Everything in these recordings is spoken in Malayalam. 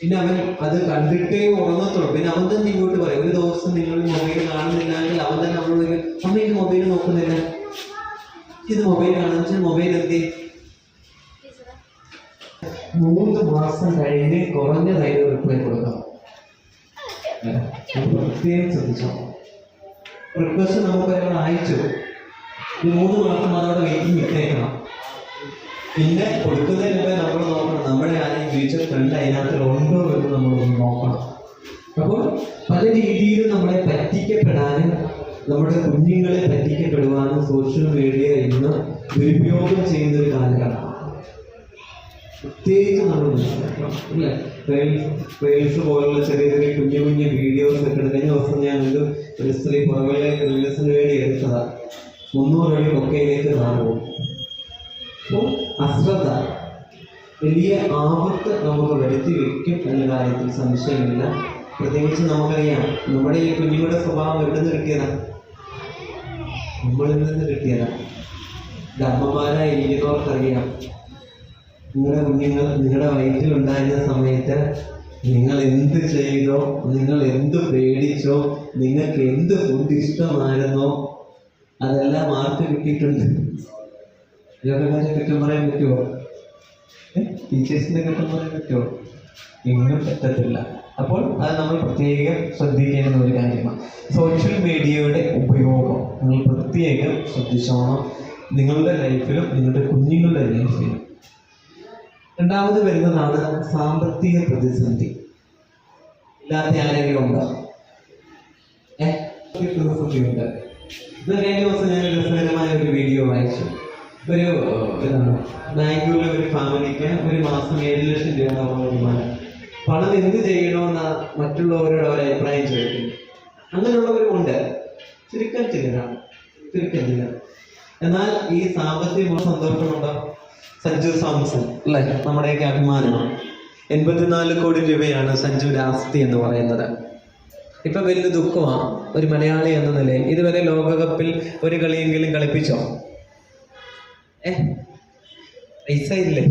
പിന്നെ അവൻ അത് കണ്ടിട്ടേ ഉറങ്ങത്തുള്ളൂ. പിന്നെ അവൻ തന്നെ ഇങ്ങോട്ട് പറയും, ഒരു ദിവസം നിങ്ങൾ മൊബൈൽ കാണുന്നില്ലെങ്കിൽ അവൻ തന്നെ നമ്മളോട് പറയും, അമ്മ ഇത് മൊബൈൽ നോക്കുന്നില്ല, ഇത് മൊബൈൽ കാണുന്ന മൊബൈൽ എത്തി. 3 മാസം കഴിഞ്ഞ് കുറഞ്ഞതായിട്ട് റിപ്ലൈ കൊടുക്കാം. പ്രത്യേകം ശ്രദ്ധിച്ചോ. റിക്വസ്റ്റ് നമുക്ക് ഒരാൾ അയച്ചു, 3 മാസം അതോടെ വെയിറ്റിംഗ് ഇട്ടേക്കണം. പിന്നെ കൊടുക്കുന്നതിന് മുമ്പേ നമ്മൾ നോക്കണം, നമ്മുടെ ആരെയും ഫ്യൂച്ചർ ഫ്രണ്ട് അതിനകത്ത് ഉണ്ടോ എന്ന് നമ്മളൊന്ന് നോക്കണം. അപ്പോൾ പല രീതിയിലും നമ്മളെ പറ്റിക്കപ്പെടാനും നമ്മുടെ കുഞ്ഞുങ്ങളെ പറ്റിക്കപ്പെടുവാനും സോഷ്യൽ മീഡിയ ഇന്ന് ദുരുപയോഗം ചെയ്യുന്ന ഒരു കാലഘട്ടമാണ്. പ്രത്യേകിച്ച് നമ്മൾ മനസ്സിലാക്കണം അല്ലേ. റീൽസ് പോലുള്ള ചെറിയ ചെറിയ കുഞ്ഞു കുഞ്ഞു വീഡിയോസ് ഒക്കെ കഴിഞ്ഞ ദിവസം ഞാൻ ഒരു സ്ത്രീ പുറമെ റീൽസിന് വേണ്ടി എടുത്തതാണ്. 300 അടി കൊക്കയിലേക്ക് കാണും. അപ്പോൾ അശ്രദ്ധ വലിയ ആപത്ത് നമുക്ക് വരുത്തി വയ്ക്കും എന്ന കാര്യത്തിൽ സംശയമില്ല. പ്രത്യേകിച്ച് നമുക്കറിയാം, നമ്മുടെ ഈ കുഞ്ഞുങ്ങളുടെ സ്വഭാവം എവിടെ നിന്ന് കിട്ടിയതാണ്? നമ്മളിൽ നിന്ന് കിട്ടിയതാണ്. അമ്മമാരായി ഇരിക്കുന്നവർക്കറിയാം, നിങ്ങളുടെ കുഞ്ഞുങ്ങൾ നിങ്ങളുടെ വയറ്റിലുണ്ടായിരുന്ന സമയത്ത് നിങ്ങൾ എന്ത് ചെയ്തോ, നിങ്ങൾ എന്ത് പേടിച്ചോ, നിങ്ങൾക്ക് എന്ത് ഫുഡ് ഇഷ്ടമായിരുന്നോ അതെല്ലാം ആർക്ക് കിട്ടിയിട്ടുണ്ട്? ഇതൊക്കെ കുറ്റം പറയാൻ പറ്റുമോ? ടീച്ചേഴ്സിന്റെ കുറ്റം പറയാൻ പറ്റുമോ? എങ്ങും പറ്റത്തില്ല. അപ്പോൾ അത് നമ്മൾ പ്രത്യേകം ശ്രദ്ധിക്കേണ്ട ഒരു കാര്യമാണ്. സോഷ്യൽ മീഡിയയുടെ ഉപയോഗം നിങ്ങൾ പ്രത്യേകം ശ്രദ്ധിച്ചോണം, നിങ്ങളുടെ ലൈഫിലും നിങ്ങളുടെ കുഞ്ഞുങ്ങളുടെ ലൈഫിലും. രണ്ടാമത് വരുന്നതാണ് സാമ്പത്തിക പ്രതിസന്ധി. ഇല്ലാത്ത ആരെങ്കിലും ഉണ്ടോ? പ്രതിസന്ധിയുണ്ട്. ഇത് കഴിഞ്ഞ ദിവസം ഞാൻ രസകരമായ ഒരു വീഡിയോ വായിച്ചു. ഒരു ബാംഗ്ലൂരിലെ ഒരു ഫാമിലിക്ക് ഒരു മാസം 7 ലക്ഷം രൂപ വരുമാനം. പണം എന്ത് ചെയ്യണമെന്ന മറ്റുള്ളവരോട് അവർ അഭിപ്രായം ചോദിക്കുന്നു. അങ്ങനെയുള്ളവരുമുണ്ട്, ചുരുക്കം ചിലരാണ്. എന്നാൽ ഈ സാമ്പത്തിക സന്തോഷമുണ്ടോ? സഞ്ജു സാംസൺ അല്ലേ, നമ്മുടെയൊക്കെ അഭിമാനമാണ്. 84 കോടി രൂപയാണ് സഞ്ജുവിന്റെ ആസ്തി എന്ന് പറയുന്നത്. ഇപ്പൊ വലിയ ദുഃഖമാണ് ഒരു മലയാളി എന്ന നിലയിൽ. ഇതുവരെ ലോകകപ്പിൽ ഒരു കളിയെങ്കിലും കളിപ്പിച്ചോ? പൈസ ഇല്ലേ?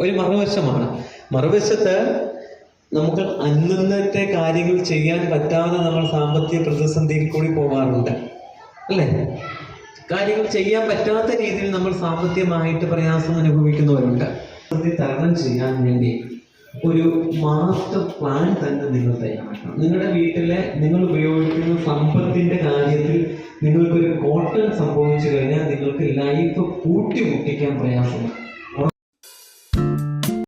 ഒരു മറുവശമാണ്. മറുവശത്ത് നമുക്ക് അന്നത്തെ കാര്യങ്ങൾ ചെയ്യാൻ പറ്റാതെ നമ്മൾ സാമ്പത്തിക പ്രതിസന്ധിയിൽ കൂടി പോകാറുണ്ട് അല്ലേ. കാര്യങ്ങൾ ചെയ്യാൻ പറ്റാത്ത രീതിയിൽ നമ്മൾ സാമ്പത്തികമായിട്ട് പ്രയാസം അനുഭവിക്കുന്നവരുണ്ട്. തരണം ചെയ്യാൻ വേണ്ടി ഒരു മാസ്റ്റർ പ്ലാൻ തന്നെ നിങ്ങൾ തയ്യാറാക്കണം. നിങ്ങളുടെ വീട്ടിലെ നിങ്ങൾ ഉപയോഗിക്കുന്ന സമ്പത്തിന്റെ കാര്യത്തിൽ നിങ്ങൾക്കൊരു കോട്ടം സംഭവിച്ചു കഴിഞ്ഞാൽ നിങ്ങൾക്ക് ലൈഫ് കൂട്ടിമുട്ടിക്കാൻ പ്രയാസമാണ്.